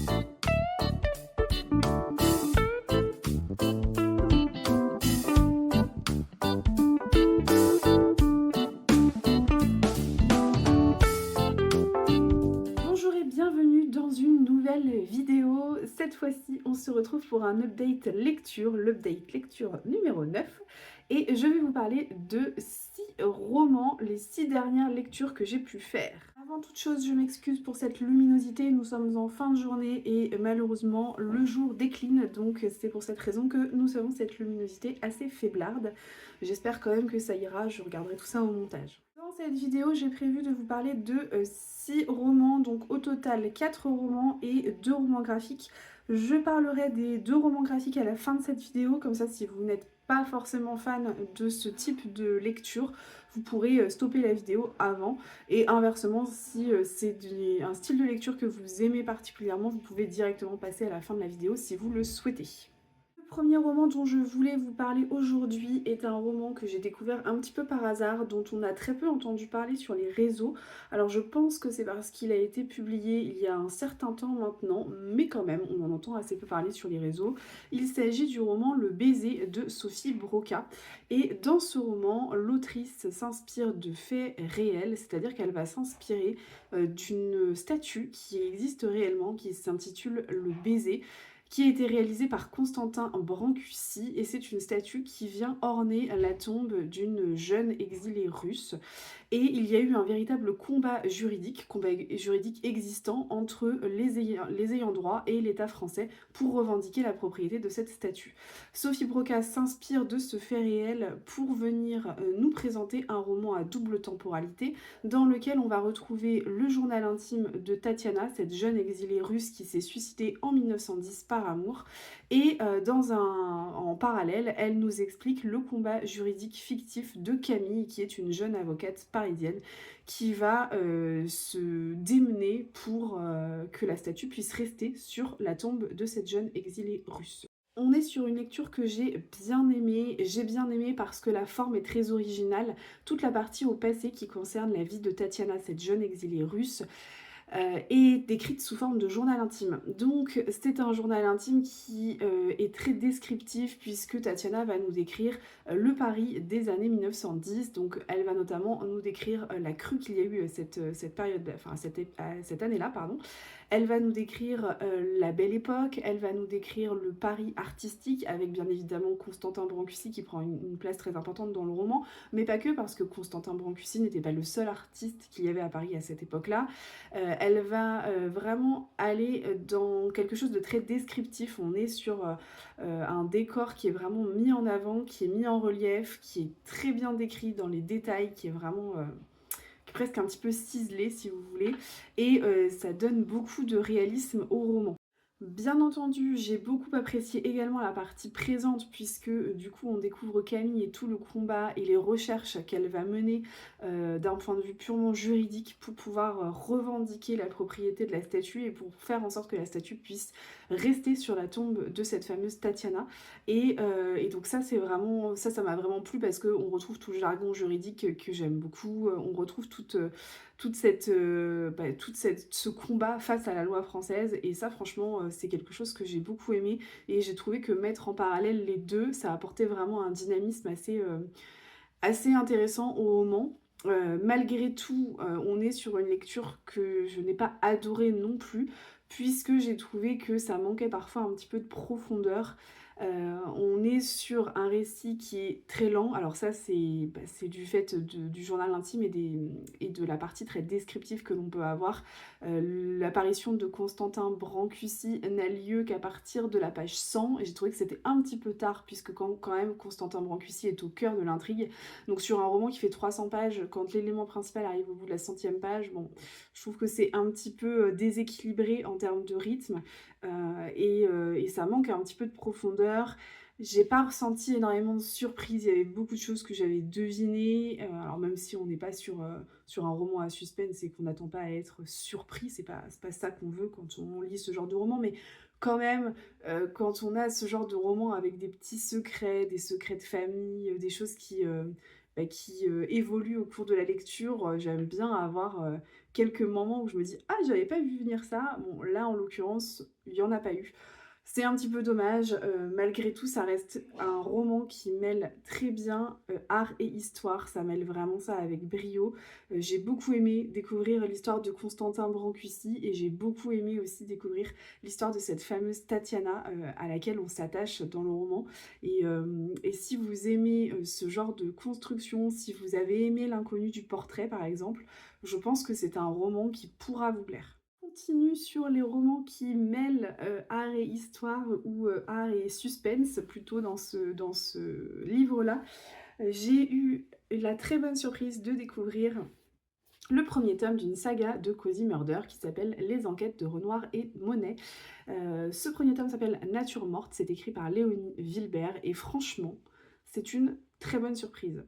Bonjour et bienvenue dans une nouvelle vidéo. Cette fois-ci, on se retrouve pour un update lecture, l'update lecture numéro 9. Et je vais vous parler de 6 romans, les 6 dernières lectures que j'ai pu faire. Avant toute chose, je m'excuse pour cette luminosité, nous sommes en fin de journée et malheureusement le jour décline, donc c'est pour cette raison que nous avons cette luminosité assez faiblarde. J'espère quand même que ça ira, je regarderai tout ça au montage. Dans cette vidéo, j'ai prévu de vous parler de 6 romans, donc au total 4 romans et 2 romans graphiques. Je parlerai des 2 romans graphiques à la fin de cette vidéo, comme ça si vous n'êtes pas forcément fan de ce type de lecture, vous pourrez stopper la vidéo avant. Et inversement, si c'est un style de lecture que vous aimez particulièrement, vous pouvez directement passer à la fin de la vidéo si vous le souhaitez. Le premier roman dont je voulais vous parler aujourd'hui est un roman que j'ai découvert un petit peu par hasard, dont on a très peu entendu parler sur les réseaux. Alors je pense que c'est parce qu'il a été publié il y a un certain temps maintenant, mais quand même on en entend assez peu parler sur les réseaux. Il s'agit du roman Le baiser de Sophie Broca. Et dans ce roman, l'autrice s'inspire de faits réels, c'est-à-dire qu'elle va s'inspirer d'une statue qui existe réellement, qui s'intitule Le baiser, qui a été réalisée par Constantin Brancusi, et c'est une statue qui vient orner la tombe d'une jeune exilée russe. Et il y a eu un véritable combat juridique existant entre les ayants droit et l'État français pour revendiquer la propriété de cette statue. Sophie Broca s'inspire de ce fait réel pour venir nous présenter un roman à double temporalité dans lequel on va retrouver le journal intime de Tatiana, cette jeune exilée russe qui s'est suicidée en 1910 par amour, et en parallèle, elle nous explique le combat juridique fictif de Camille, qui est une jeune avocate parisienne, qui va se démener pour que la statue puisse rester sur la tombe de cette jeune exilée russe. On est sur une lecture que j'ai bien aimée parce que la forme est très originale. Toute la partie au passé qui concerne la vie de Tatiana, cette jeune exilée russe, est décrite sous forme de journal intime. Donc c'est un journal intime qui est très descriptif, puisque Tatiana va nous décrire le Paris des années 1910. Donc elle va notamment nous décrire la crue qu'il y a eu cette période, enfin cette année-là, pardon. Elle va nous décrire la Belle Époque, elle va nous décrire le Paris artistique, avec bien évidemment Constantin Brancusi qui prend une place très importante dans le roman, mais pas que, parce que Constantin Brancusi n'était pas le seul artiste qu'il y avait à Paris à cette époque-là. Elle va vraiment aller dans quelque chose de très descriptif. On est sur un décor qui est vraiment mis en avant, qui est mis en relief, qui est très bien décrit dans les détails, qui est vraiment presque un petit peu ciselé si vous voulez, et ça donne beaucoup de réalisme au roman. Bien entendu, j'ai beaucoup apprécié également la partie présente, puisque du coup on découvre Camille et tout le combat et les recherches qu'elle va mener d'un point de vue purement juridique pour pouvoir revendiquer la propriété de la statue et pour faire en sorte que la statue puisse rester sur la tombe de cette fameuse Tatiana. Et donc ça c'est vraiment, ça m'a vraiment plu, parce qu'on retrouve tout le jargon juridique que j'aime beaucoup, on retrouve ce combat face à la loi française, et ça franchement c'est quelque chose que j'ai beaucoup aimé, et j'ai trouvé que mettre en parallèle les deux, ça apportait vraiment un dynamisme assez intéressant au roman. Malgré tout, on est sur une lecture que je n'ai pas adorée non plus, puisque j'ai trouvé que ça manquait parfois un petit peu de profondeur. On est sur un récit qui est très lent. Alors ça, c'est du fait du journal intime et de la partie très descriptive que l'on peut avoir. L'apparition de Constantin Brancusi n'a lieu qu'à partir de la page 100, et j'ai trouvé que c'était un petit peu tard, puisque quand même Constantin Brancusi est au cœur de l'intrigue. Donc sur un roman qui fait 300 pages, quand l'élément principal arrive au bout de la 100e page, bon, je trouve que c'est un petit peu déséquilibré en termes de rythme, et ça manque un petit peu de profondeur. J'ai pas ressenti énormément de surprise, il y avait beaucoup de choses que j'avais devinées, alors même si on n'est pas sur un roman à suspense et qu'on n'attend pas à être surpris, c'est pas ça qu'on veut quand on lit ce genre de roman, mais quand même, quand on a ce genre de roman avec des petits secrets, des secrets de famille, des choses qui évoluent au cours de la lecture, j'aime bien avoir quelques moments où je me dis: «Ah, j'avais pas vu venir ça». Bon, là, en l'occurrence, il y en a pas eu. C'est un petit peu dommage, malgré tout, ça reste un roman qui mêle très bien, art et histoire. Ça mêle vraiment ça avec brio. J'ai beaucoup aimé découvrir l'histoire de Constantin Brancusi et j'ai beaucoup aimé aussi découvrir l'histoire de cette fameuse Tatiana, à laquelle on s'attache dans le roman et si vous aimez, ce genre de construction, si vous avez aimé L'inconnu du portrait, par exemple, je pense que c'est un roman qui pourra vous plaire. Continue sur les romans qui mêlent, art et histoire ou, art et suspense plutôt dans ce livre-là. J'ai eu la très bonne surprise de découvrir le premier tome d'une saga de Cozy Murder qui s'appelle Les enquêtes de Renoir et Monet. Ce premier tome s'appelle Nature morte, c'est écrit par Léonie Wilbert et franchement, c'est une très bonne surprise.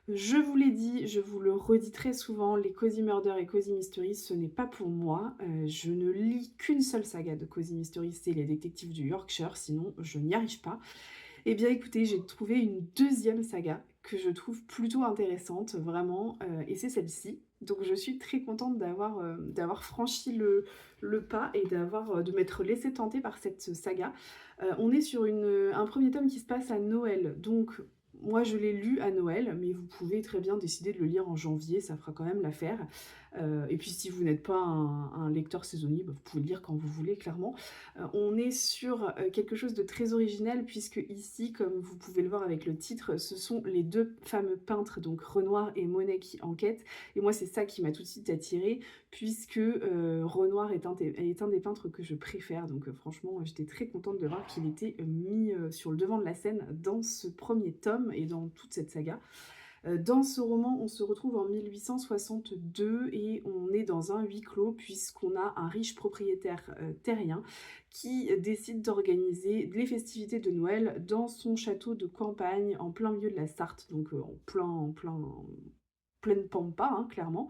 Je vous l'ai dit, je vous le redis très souvent, les Cozy Murder et Cozy Mystery, ce n'est pas pour moi. Je ne lis qu'une seule saga de Cozy Mystery, c'est Les Détectives du Yorkshire, sinon je n'y arrive pas. Eh bien écoutez, j'ai trouvé une deuxième saga que je trouve plutôt intéressante, vraiment, et c'est celle-ci. Donc je suis très contente d'avoir franchi le pas et de m'être laissée tenter par cette saga. On est sur un premier tome qui se passe à Noël, donc moi je l'ai lu à Noël, mais vous pouvez très bien décider de le lire en janvier, ça fera quand même l'affaire. Et puis si vous n'êtes pas un lecteur saisonnier, bah, vous pouvez le lire quand vous voulez, clairement. On est sur quelque chose de très original puisque ici, comme vous pouvez le voir avec le titre, ce sont les deux fameux peintres, donc Renoir et Monet, qui enquêtent. Et moi, c'est ça qui m'a tout de suite attirée puisque Renoir est un des peintres que je préfère. Donc franchement, j'étais très contente de voir qu'il était mis sur le devant de la scène dans ce premier tome et dans toute cette saga. Dans ce roman, on se retrouve en 1862 et on est dans un huis clos puisqu'on a un riche propriétaire terrien qui décide d'organiser les festivités de Noël dans son château de campagne en plein milieu de la Sarthe, donc en pleine pampa, hein, clairement.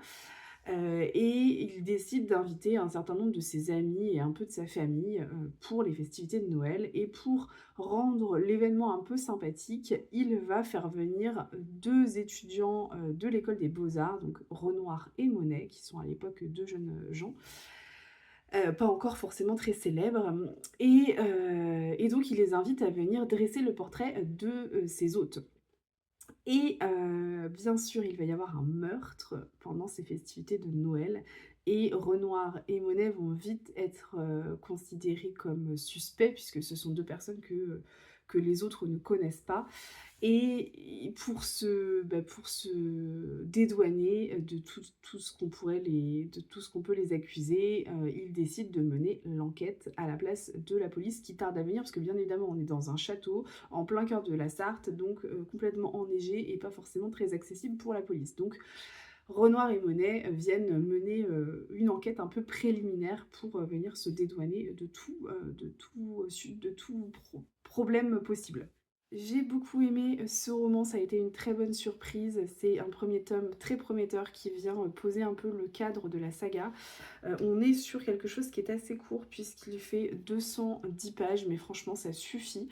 Et il décide d'inviter un certain nombre de ses amis et un peu de sa famille, pour les festivités de Noël et pour rendre l'événement un peu sympathique, il va faire venir 2 étudiants, de l'école des beaux-arts, donc Renoir et Monet, qui sont à l'époque 2 jeunes gens, pas encore forcément très célèbres, et donc il les invite à venir dresser le portrait de, ses hôtes. Et bien sûr, il va y avoir un meurtre pendant ces festivités de Noël et Renoir et Monet vont vite être, considérés comme suspects puisque ce sont 2 personnes que les autres ne connaissent pas. Et pour se dédouaner de tout ce qu'on peut les accuser, ils décident de mener l'enquête à la place de la police qui tarde à venir parce que bien évidemment on est dans un château, en plein cœur de la Sarthe, donc complètement enneigé et pas forcément très accessible pour la police. Donc Renoir et Monet viennent mener, une enquête un peu préliminaire pour, venir se dédouaner de tout problème possible. J'ai beaucoup aimé ce roman, ça a été une très bonne surprise. C'est un premier tome très prometteur qui vient poser un peu le cadre de la saga. On est sur quelque chose qui est assez court puisqu'il fait 210 pages, mais franchement ça suffit.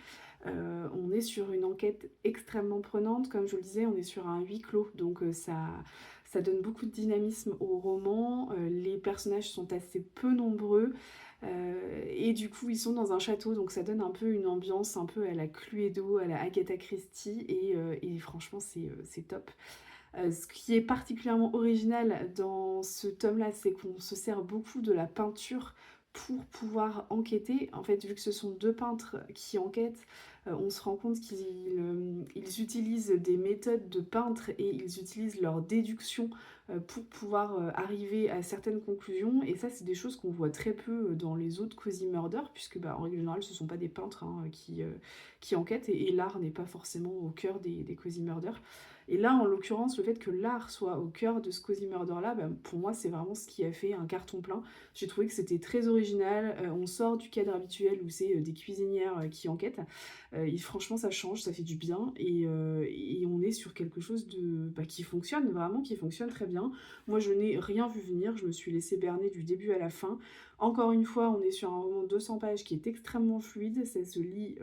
On est sur une enquête extrêmement prenante, comme je vous le disais, on est sur un huis clos, donc ça donne beaucoup de dynamisme au roman. Les personnages sont assez peu nombreux. Et du coup, ils sont dans un château, donc ça donne un peu une ambiance un peu à la Cluedo, à la Agatha Christie, et franchement, c'est top. Ce qui est particulièrement original dans ce tome-là, c'est qu'on se sert beaucoup de la peinture pour pouvoir enquêter. En fait, vu que ce sont 2 peintres qui enquêtent, on se rend compte ils utilisent des méthodes de peintres et ils utilisent leur déduction, pour pouvoir, arriver à certaines conclusions et ça, c'est des choses qu'on voit très peu, dans les autres Cozy Murder puisque, bah, en règle générale, ce ne sont pas des peintres, hein, qui enquêtent et l'art n'est pas forcément au cœur des Cozy Murder. Et là, en l'occurrence, le fait que l'art soit au cœur de ce Cozy Murder-là, bah, pour moi, c'est vraiment ce qui a fait un carton plein. J'ai trouvé que c'était très original, on sort du cadre habituel où c'est, des cuisinières, qui enquêtent. Et franchement, ça change, ça fait du bien et on est sur quelque chose qui fonctionne vraiment, qui fonctionne très bien. Moi, je n'ai rien vu venir, je me suis laissée berner du début à la fin. Encore une fois, on est sur un roman de 200 pages qui est extrêmement fluide, ça se lit,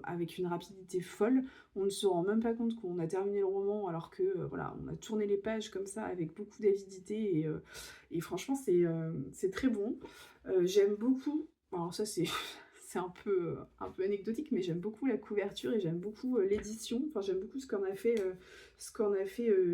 avec une rapidité folle. On ne se rend même pas compte qu'on a terminé le roman alors que, voilà, on a tourné les pages comme ça avec beaucoup d'avidité et franchement c'est très bon. J'aime beaucoup, alors ça c'est c'est un peu anecdotique, mais j'aime beaucoup la couverture et j'aime beaucoup, l'édition. Enfin, j'aime beaucoup ce qu'en a fait,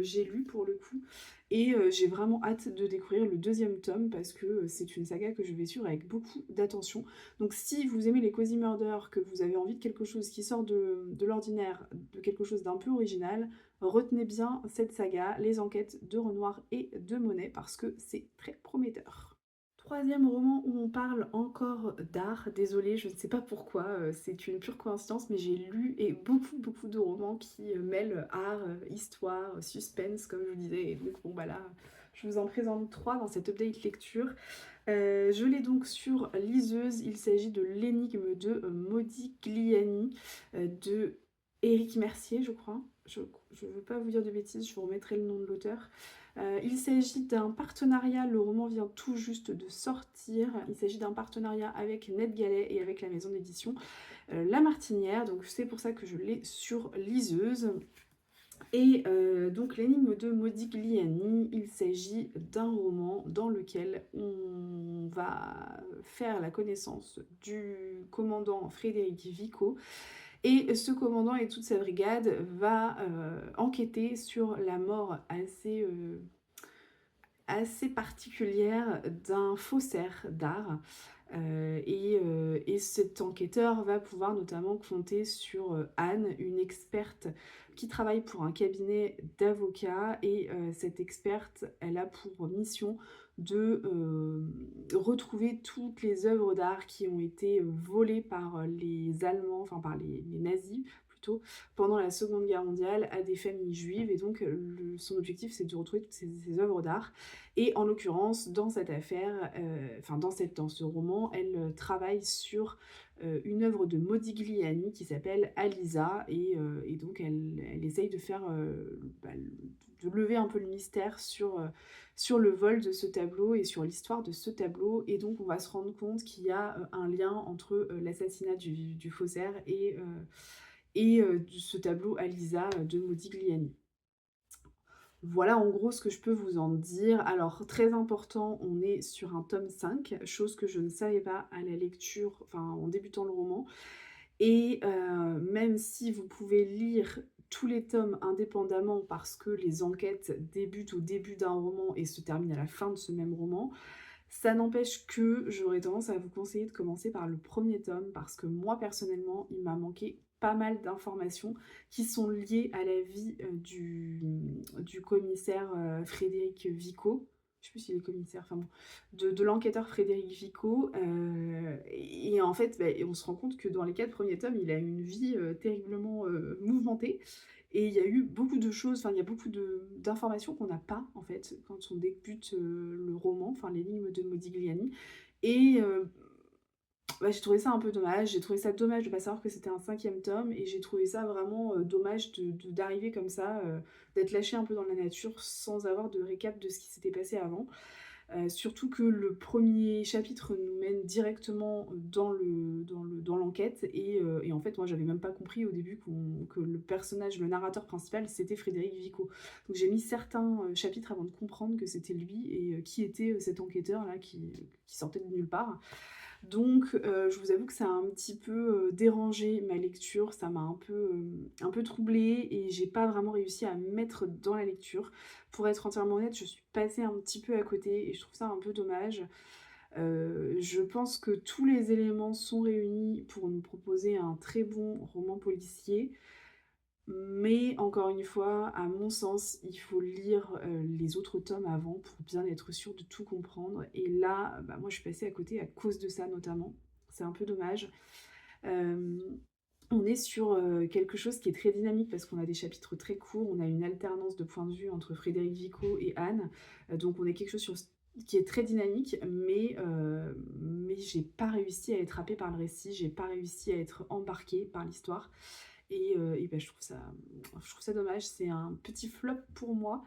J'ai lu pour le coup et j'ai vraiment hâte de découvrir le deuxième tome parce que, c'est une saga que je vais suivre avec beaucoup d'attention. Donc si vous aimez les cozy murder, que vous avez envie de quelque chose qui sort de l'ordinaire, de quelque chose d'un peu original, retenez bien cette saga, Les enquêtes de Renoir et de Monet, parce que c'est très prometteur. Troisième roman où on parle encore d'art, désolée, je ne sais pas pourquoi, c'est une pure coïncidence, mais j'ai lu et beaucoup de romans qui mêlent art, histoire, suspense, comme je vous disais, et donc bon bah là, je vous en présente trois dans cette update lecture. Je l'ai donc sur liseuse, il s'agit de L'énigme de Modigliani, de Éric Mercier, je crois. Je ne veux pas vous dire de bêtises, je vous remettrai le nom de l'auteur. Il s'agit d'un partenariat, le roman vient tout juste de sortir, il s'agit d'un partenariat avec NetGalley et avec la maison d'édition La Martinière, donc c'est pour ça que je l'ai sur liseuse. Et donc l'énigme de Modigliani, il s'agit d'un roman dans lequel on va faire la connaissance du commandant Frédéric Vico, et ce commandant et toute sa brigade va enquêter sur la mort assez particulière d'un faussaire d'art. Et cet enquêteur va pouvoir notamment compter sur Anne, une experte qui travaille pour un cabinet d'avocats. Et cette experte, elle a pour mission de retrouver toutes les œuvres d'art qui ont été volées par les Allemands, enfin par les nazis plutôt, pendant la Seconde Guerre mondiale à des familles juives. Et donc son objectif, c'est de retrouver toutes ces œuvres d'art. Et en l'occurrence, dans cette affaire, enfin dans ce roman, elle travaille sur une œuvre de Modigliani qui s'appelle Alisa, et donc elle essaye de faire, de lever un peu le mystère sur le vol de ce tableau et sur l'histoire de ce tableau. Et donc on va se rendre compte qu'il y a un lien entre l'assassinat du faussaire et ce tableau Alisa de Modigliani. Voilà en gros ce que je peux vous en dire. Alors très important, on est sur un tome 5, chose que je ne savais pas à la lecture, enfin en débutant le roman. Et même si vous pouvez lire tous les tomes indépendamment parce que les enquêtes débutent au début d'un roman et se terminent à la fin de ce même roman, ça n'empêche que j'aurais tendance à vous conseiller de commencer par le premier tome parce que moi personnellement, il m'a manqué pas mal d'informations qui sont liées à la vie du commissaire Frédéric Vico. Je sais plus s'il est commissaire, enfin bon, de l'enquêteur Frédéric Vico. Et en fait, bah, on se rend compte que dans les 4 premiers tomes, il a une vie terriblement mouvementée. Et il y a eu beaucoup de choses, enfin il y a beaucoup d'informations qu'on n'a pas en fait quand on débute le roman, enfin l'énigme de Modigliani. Et bah, j'ai trouvé ça un peu dommage, j'ai trouvé ça dommage de ne pas savoir que c'était un cinquième tome, et j'ai trouvé ça vraiment dommage d'arriver comme ça, d'être lâché un peu dans la nature sans avoir de récap de ce qui s'était passé avant. Surtout que le premier chapitre nous mène directement dans l'enquête, et en fait moi j'avais même pas compris au début que le personnage, le narrateur principal, c'était Frédéric Vico. Donc j'ai mis certains chapitres avant de comprendre que c'était lui et qui était cet enquêteur là qui sortait de nulle part. Donc je vous avoue que ça a un petit peu dérangé ma lecture, ça m'a un peu troublée et j'ai pas vraiment réussi à me mettre dans la lecture. Pour être entièrement honnête, je suis passée un petit peu à côté et je trouve ça un peu dommage. Je pense que tous les éléments sont réunis pour nous proposer un très bon roman policier. Mais encore une fois, à mon sens, il faut lire les autres tomes avant pour bien être sûr de tout comprendre. Et là, bah, moi je suis passée à côté à cause de ça notamment. C'est un peu dommage. Euh, on est sur quelque chose qui est très dynamique parce qu'on a des chapitres très courts, on a une alternance de points de vue entre Frédéric Vico et Anne. Donc on est quelque chose qui est très dynamique, mais j'ai pas réussi à être happée par le récit, j'ai pas réussi à être embarquée par l'histoire. Et ben, je trouve ça dommage, c'est un petit flop pour moi.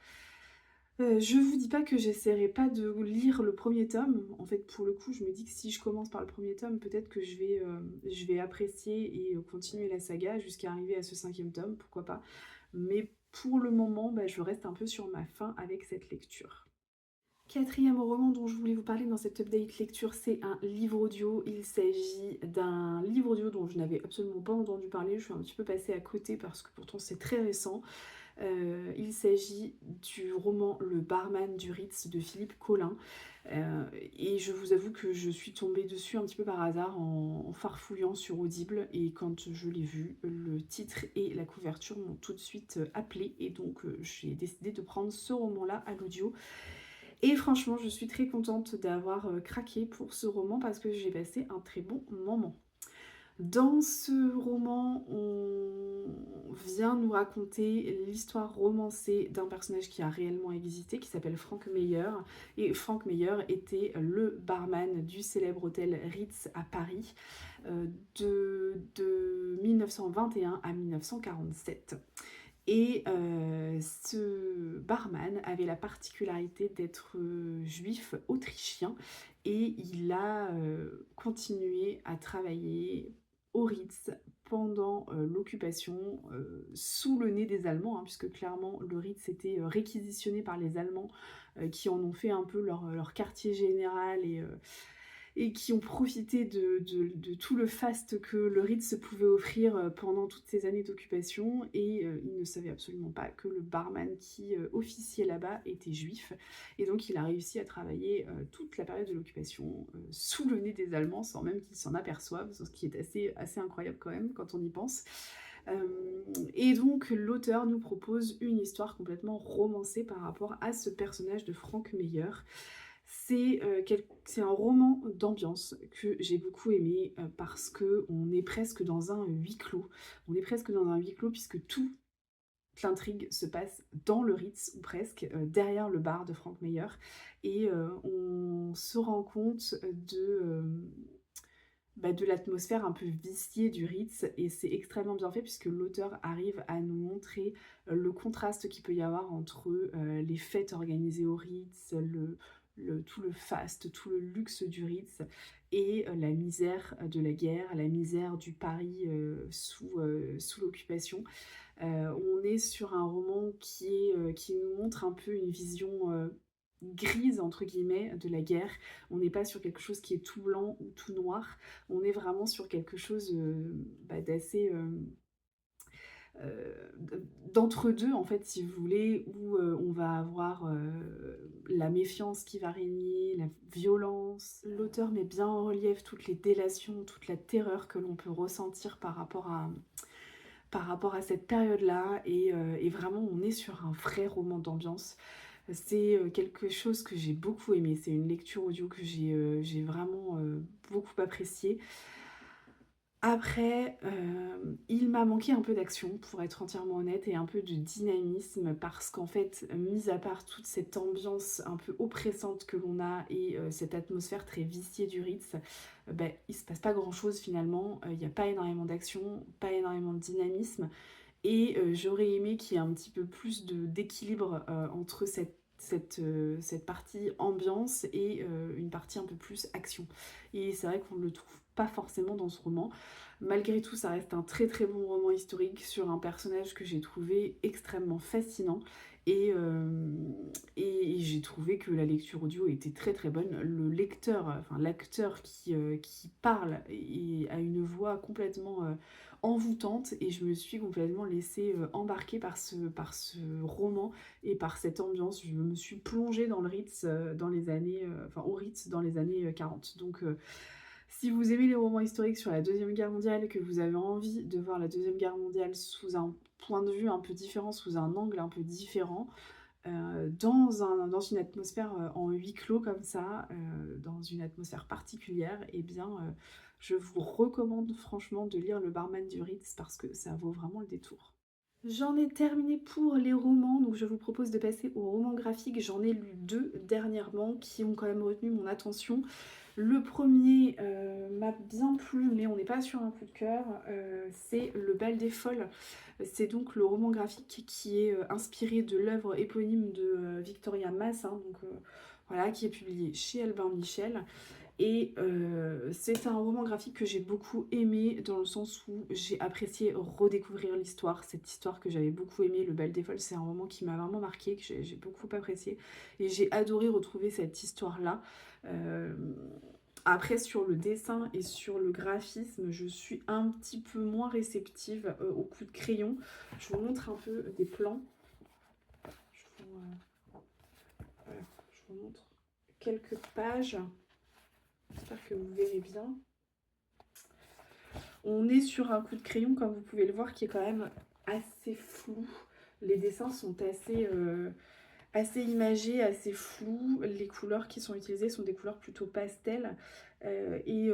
Je vous dis pas que j'essaierai pas de lire le premier tome. En fait, pour le coup, je me dis que si je commence par le premier tome, peut-être que je vais apprécier et continuer la saga jusqu'à arriver à ce cinquième tome, pourquoi pas. Mais pour le moment, bah, je reste un peu sur ma faim avec cette lecture. Quatrième roman dont je voulais vous parler dans cette update lecture, c'est un livre audio. Il s'agit d'un livre audio dont je n'avais absolument pas entendu parler. Je suis un petit peu passée à côté parce que pourtant c'est très récent. Il s'agit du roman Le barman du Ritz de Philippe Collin. Et je vous avoue que je suis tombée dessus un petit peu par hasard en farfouillant sur Audible. Et quand je l'ai vu, le titre et la couverture m'ont tout de suite appelée. Et donc j'ai décidé de prendre ce roman-là à l'audio. Et franchement, je suis très contente d'avoir craqué pour ce roman parce que j'ai passé un très bon moment. Dans ce roman, on vient nous raconter l'histoire romancée d'un personnage qui a réellement existé, qui s'appelle Frank Meyer. Et Frank Meyer était le barman du célèbre hôtel Ritz à Paris de 1921 à 1947. Et ce barman avait la particularité d'être juif autrichien et il a continué à travailler au Ritz pendant l'occupation, sous le nez des Allemands, hein, puisque clairement le Ritz était réquisitionné par les Allemands qui en ont fait un peu leur quartier général et qui ont profité de tout le faste que le Ritz pouvait offrir pendant toutes ces années d'occupation et ils ne savaient absolument pas que le barman qui officiait là-bas était juif et donc il a réussi à travailler toute la période de l'occupation sous le nez des Allemands sans même qu'ils s'en aperçoivent, ce qui est assez incroyable quand même quand on y pense. Et donc l'auteur nous propose une histoire complètement romancée par rapport à ce personnage de Frank Meyer. C'est un roman d'ambiance que j'ai beaucoup aimé parce qu'on est presque dans un huis clos. On est presque dans un huis clos puisque toute l'intrigue se passe dans le Ritz, ou presque, derrière le bar de Frank Meyer. Et on se rend compte de l'atmosphère un peu viciée du Ritz et c'est extrêmement bien fait puisque l'auteur arrive à nous montrer le contraste qu'il peut y avoir entre les fêtes organisées au Ritz, tout le faste, tout le luxe du Ritz et la misère de la guerre, la misère du Paris sous l'occupation. On est sur un roman qui nous montre un peu une vision grise entre guillemets de la guerre. On n'est pas sur quelque chose qui est tout blanc ou tout noir. On est vraiment sur quelque chose d'assez d'entre-deux en fait si vous voulez où on va avoir la méfiance qui va régner, la violence. L'auteur met bien en relief toutes les délations, toute la terreur que l'on peut ressentir par rapport à cette période-là et vraiment on est sur un vrai roman d'ambiance. C'est quelque chose que j'ai beaucoup aimé, c'est une lecture audio que j'ai vraiment beaucoup appréciée. Après, il m'a manqué un peu d'action pour être entièrement honnête et un peu de dynamisme parce qu'en fait, mis à part toute cette ambiance un peu oppressante que l'on a et cette atmosphère très viciée du Ritz, il se passe pas grand chose finalement, il y a pas énormément d'action, pas énormément de dynamisme et j'aurais aimé qu'il y ait un petit peu plus d'équilibre entre cette partie ambiance et une partie un peu plus action. Et c'est vrai qu'on ne le trouve pas forcément dans ce roman. Malgré tout, ça reste un très très bon roman historique sur un personnage que j'ai trouvé extrêmement fascinant. Et, euh, et j'ai trouvé que la lecture audio était très très bonne. Le lecteur, enfin l'acteur qui parle a une voix complètement envoûtante et je me suis complètement laissée embarquer par ce roman et par cette ambiance. Je me suis plongée dans le Ritz au Ritz dans les années 40. Donc si vous aimez les romans historiques sur la Deuxième Guerre mondiale, que vous avez envie de voir la Deuxième Guerre mondiale sous un point de vue un peu différent, sous un angle un peu différent, dans une atmosphère en huis clos comme ça, dans une atmosphère particulière, eh bien, je vous recommande franchement de lire Le barman du Ritz parce que ça vaut vraiment le détour. J'en ai terminé pour les romans, donc je vous propose de passer aux romans graphiques. J'en ai lu deux dernièrement qui ont quand même retenu mon attention. Le premier m'a bien plu, mais on n'est pas sur un coup de cœur, c'est Le bal des folles. C'est donc le roman graphique qui est inspiré de l'œuvre éponyme de Victoria Mass, hein, donc voilà, qui est publié chez Albin Michel. Et c'est un roman graphique que j'ai beaucoup aimé dans le sens où j'ai apprécié redécouvrir l'histoire, cette histoire que j'avais beaucoup aimée. Le bal des folles, c'est un roman qui m'a vraiment marqué, que j'ai beaucoup apprécié. Et j'ai adoré retrouver cette histoire-là. Euh, Après, sur le dessin et sur le graphisme, je suis un petit peu moins réceptive au coup de crayon. Je vous montre un peu des plans. Je vous, voilà, je vous montre quelques pages. J'espère que vous verrez bien. On est sur un coup de crayon, comme vous pouvez le voir, qui est quand même assez flou. Les dessins sont assez imagés, assez flous. Les couleurs qui sont utilisées sont des couleurs plutôt pastel. Et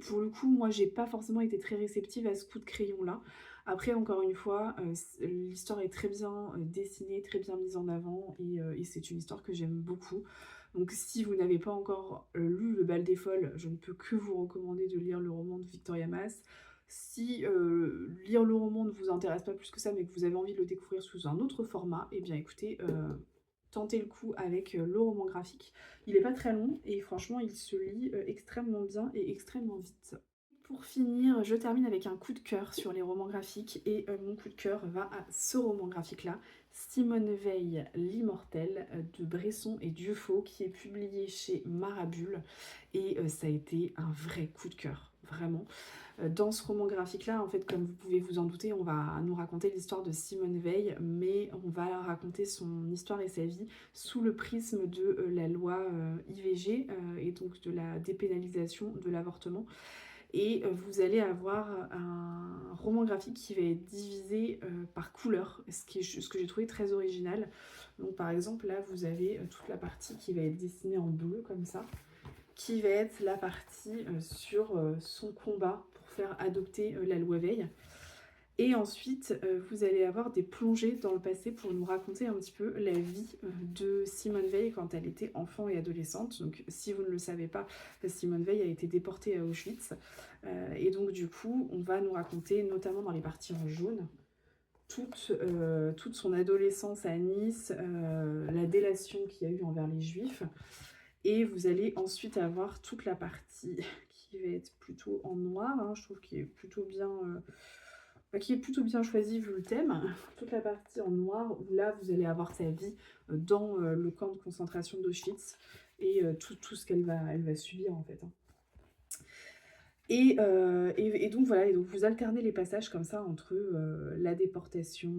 pour le coup, moi, j'ai pas forcément été très réceptive à ce coup de crayon-là. Après, encore une fois, l'histoire est très bien dessinée, très bien mise en avant, et c'est une histoire que j'aime beaucoup. Donc si vous n'avez pas encore lu Le bal des folles, je ne peux que vous recommander de lire le roman de Victoria Mass. Si lire le roman ne vous intéresse pas plus que ça, mais que vous avez envie de le découvrir sous un autre format, eh bien écoutez, tentez le coup avec le roman graphique. Il n'est pas très long et franchement, il se lit extrêmement bien et extrêmement vite. Pour finir, je termine avec un coup de cœur sur les romans graphiques et mon coup de cœur va à ce roman graphique-là, Simone Veil, L'Immortel de Bresson et Dieufaux, qui est publié chez Marabule et ça a été un vrai coup de cœur, vraiment. Dans ce roman graphique-là, en fait, comme vous pouvez vous en douter, on va nous raconter l'histoire de Simone Veil, mais on va raconter son histoire et sa vie sous le prisme de la loi IVG et donc de la dépénalisation de l'avortement. Et vous allez avoir un roman graphique qui va être divisé par couleur, ce que j'ai trouvé très original. Donc par exemple, là, vous avez toute la partie qui va être dessinée en bleu, comme ça, qui va être la partie sur son combat pour faire adopter la loi Veil. Et ensuite, vous allez avoir des plongées dans le passé pour nous raconter un petit peu la vie de Simone Veil quand elle était enfant et adolescente. Donc, si vous ne le savez pas, Simone Veil a été déportée à Auschwitz. Et donc, du coup, on va nous raconter, notamment dans les parties en jaune, toute son adolescence à Nice, la délation qu'il y a eu envers les Juifs. Et vous allez ensuite avoir toute la partie qui va être plutôt en noir, hein, je trouve qu'il est plutôt bien... qui est plutôt bien choisi vu le thème, toute la partie en noir où là vous allez avoir sa vie dans le camp de concentration d'Auschwitz et tout ce elle va subir en fait, hein. Et donc voilà, et donc vous alternez les passages comme ça entre la déportation,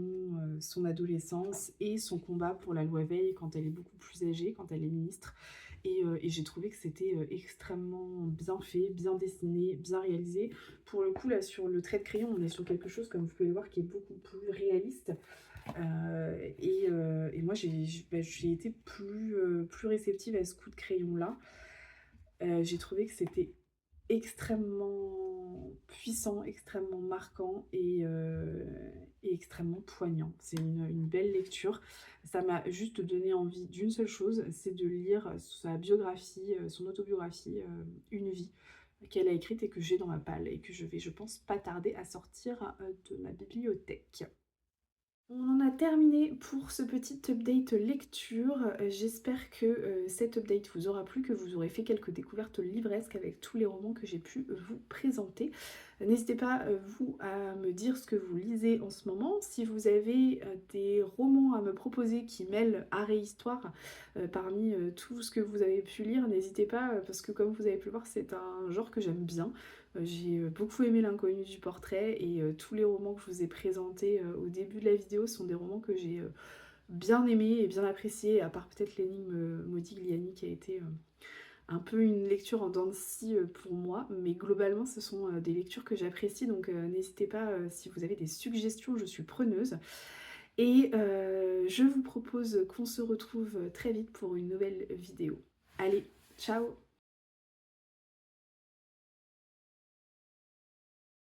son adolescence et son combat pour la loi Veil quand elle est beaucoup plus âgée, quand elle est ministre. Et j'ai trouvé que c'était extrêmement bien fait, bien dessiné, bien réalisé. Pour le coup, là, sur le trait de crayon, on est sur quelque chose, comme vous pouvez le voir, qui est beaucoup plus réaliste. Et moi, j'ai été plus réceptive à ce coup de crayon-là. J'ai trouvé que c'était extrêmement puissant, extrêmement marquant et extrêmement poignant. C'est une belle lecture. Ça m'a juste donné envie d'une seule chose, c'est de lire sa biographie, son autobiographie, Une vie, qu'elle a écrite et que j'ai dans ma palle et que je vais, je pense, pas tarder à sortir de ma bibliothèque. On en a terminé pour ce petit update lecture. J'espère que cet update vous aura plu, que vous aurez fait quelques découvertes livresques avec tous les romans que j'ai pu vous présenter. N'hésitez pas, vous, à me dire ce que vous lisez en ce moment. Si vous avez des romans à me proposer qui mêlent art et histoire parmi tout ce que vous avez pu lire, n'hésitez pas, parce que comme vous avez pu le voir, c'est un genre que j'aime bien. J'ai beaucoup aimé L'inconnu du portrait et tous les romans que je vous ai présentés au début de la vidéo sont des romans que j'ai bien aimés et bien appréciés, à part peut-être l'énigme Modigliani qui a été un peu une lecture en dents de scie pour moi, mais globalement ce sont des lectures que j'apprécie, donc n'hésitez pas si vous avez des suggestions, je suis preneuse. Et je vous propose qu'on se retrouve très vite pour une nouvelle vidéo. Allez, ciao!